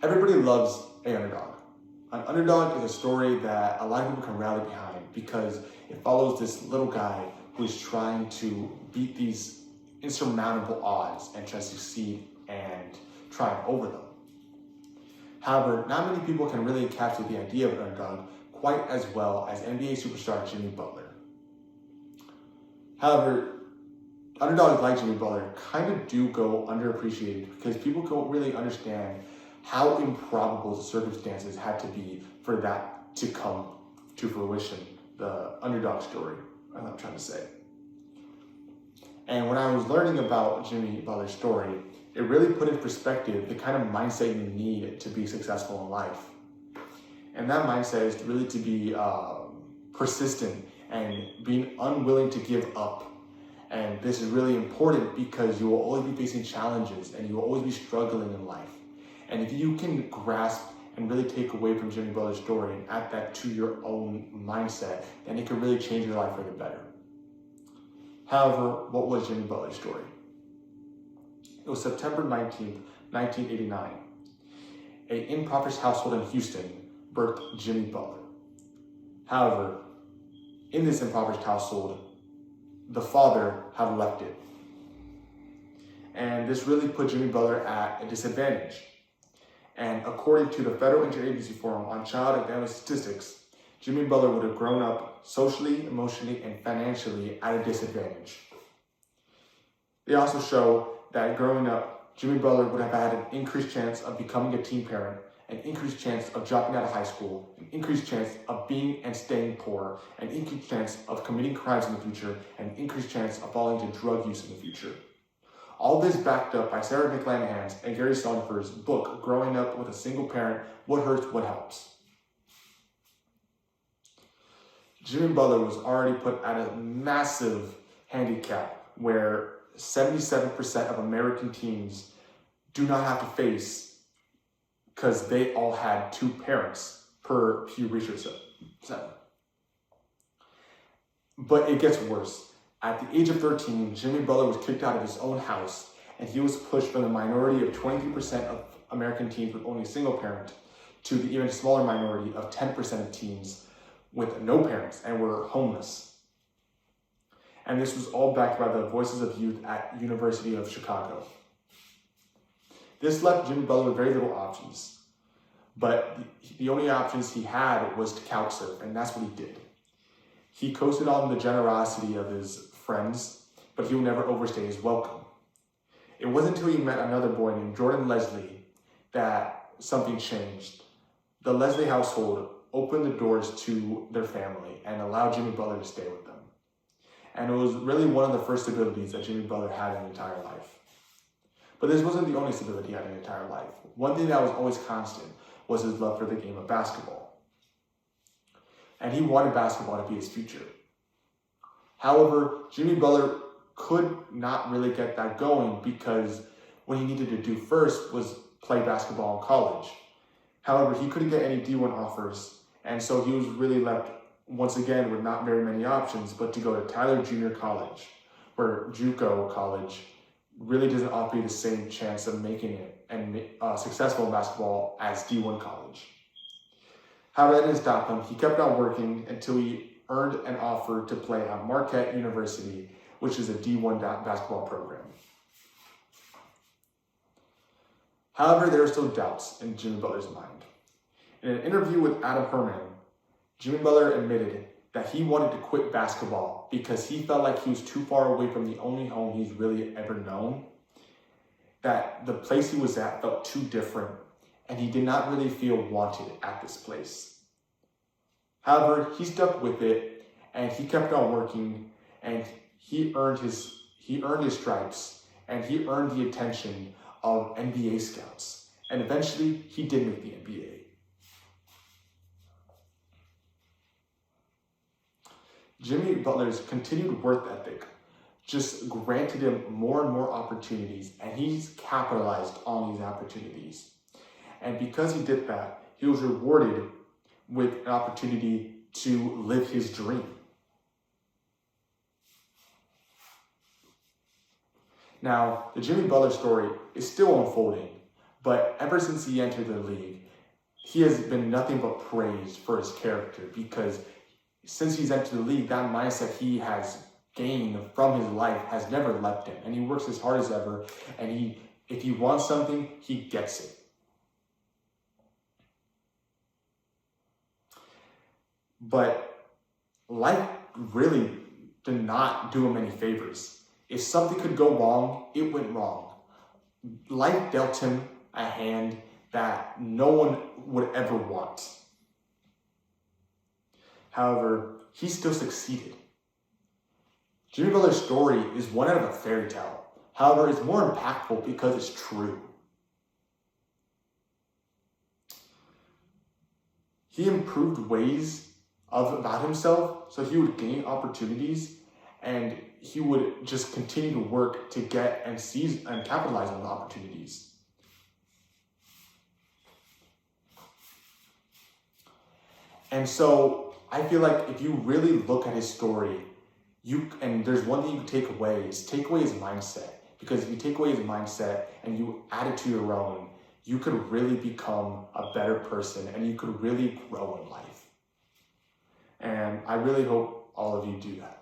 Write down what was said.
Everybody loves an underdog. An underdog is a story that a lot of people can rally behind because it follows this little guy who's trying to beat these insurmountable odds and try to succeed and triumph over them. However, not many people can really capture the idea of an underdog quite as well as NBA superstar Jimmy Butler. However, underdogs like Jimmy Butler kind of do go underappreciated because people don't really understand how improbable the circumstances had to be for that to come to fruition, the underdog story, I'm trying to say. And when I was learning about Jimmy Butler's story, it really put in perspective the kind of mindset you need to be successful in life. And that mindset is really to be persistent and being unwilling to give up. And this is really important because you will always be facing challenges and you will always be struggling in life. And if you can grasp and really take away from Jimmy Butler's story and add that to your own mindset, then it can really change your life for the better. However, what was Jimmy Butler's story? It was September 19th, 1989. An impoverished household in Houston birthed Jimmy Butler. However, in this impoverished household, the father had left it. And this really put Jimmy Butler at a disadvantage. And according to the Federal Interagency Forum on Child and Family Statistics, Jimmy Butler would have grown up socially, emotionally, and financially at a disadvantage. They also show that growing up, Jimmy Butler would have had an increased chance of becoming a teen parent, an increased chance of dropping out of high school, an increased chance of being and staying poor, an increased chance of committing crimes in the future, and an increased chance of falling into drug use in the future. All this backed up by Sarah McLanahan's and Gary Sonford's book, Growing Up with a Single Parent, What Hurts, What Helps. Jimmy Butler was already put at a massive handicap where 77% of American teens do not have to face because they all had two parents per Pew Research Center. But it gets worse. At the age of 13, Jimmy Butler was kicked out of his own house, and he was pushed from the minority of 23% of American teens with only a single parent to the even smaller minority of 10% of teens with no parents and were homeless. And this was all backed by the Voices of Youth at University of Chicago. This left Jimmy Butler with very little options, but the only options he had was to couch surf, and that's what he did. He coasted on the generosity of his friends, but he would never overstay his welcome. It wasn't until he met another boy named Jordan Leslie that something changed. The Leslie household opened the doors to their family and allowed Jimmy Butler to stay with them. And it was really one of the first stabilities that Jimmy Butler had in his entire life. But this wasn't the only stability he had in his entire life. One thing that was always constant was his love for the game of basketball. And he wanted basketball to be his future. However, Jimmy Butler could not really get that going because what he needed to do first was play basketball in college. However, he couldn't get any D1 offers, and so he was really left once again with not very many options but to go to Tyler Junior College, where JUCO college really doesn't offer you the same chance of making it and successful in basketball as D1 college. However, that didn't stop him. He kept on working until he earned an offer to play at Marquette University, which is a D1 basketball program. However, there are still doubts in Jimmy Butler's mind. In an interview with Adam Herman, Jimmy Butler admitted that he wanted to quit basketball because he felt like he was too far away from the only home he's really ever known, that the place he was at felt too different, and he did not really feel wanted at this place. However, he stuck with it, and he kept on working, and he earned his stripes, and he earned the attention of NBA scouts, and eventually he did make the NBA. Jimmy Butler's continued work ethic just granted him more and more opportunities, and he's capitalized on these opportunities. And because he did that, he was rewarded with an opportunity to live his dream. Now, the Jimmy Butler story is still unfolding, But ever since he entered the league, he has been nothing but praised for his character, because since he's entered the league, that mindset he has gained from his life has never left him. And he works as hard as ever. And if he wants something, he gets it. But life really did not do him any favors. If something could go wrong, it went wrong. Life dealt him a hand that no one would ever want. However, he still succeeded. Jimmy Butler's story is one out of a fairy tale. However, it's more impactful because it's true. He improved ways about himself so he would gain opportunities, and he would just continue to work to get and seize and capitalize on the opportunities. And so I feel like if you really look at his story, and there's one thing you can take away his mindset. Because if you take away his mindset and you add it to your own, you could really become a better person and you could really grow in life. And I really hope all of you do that.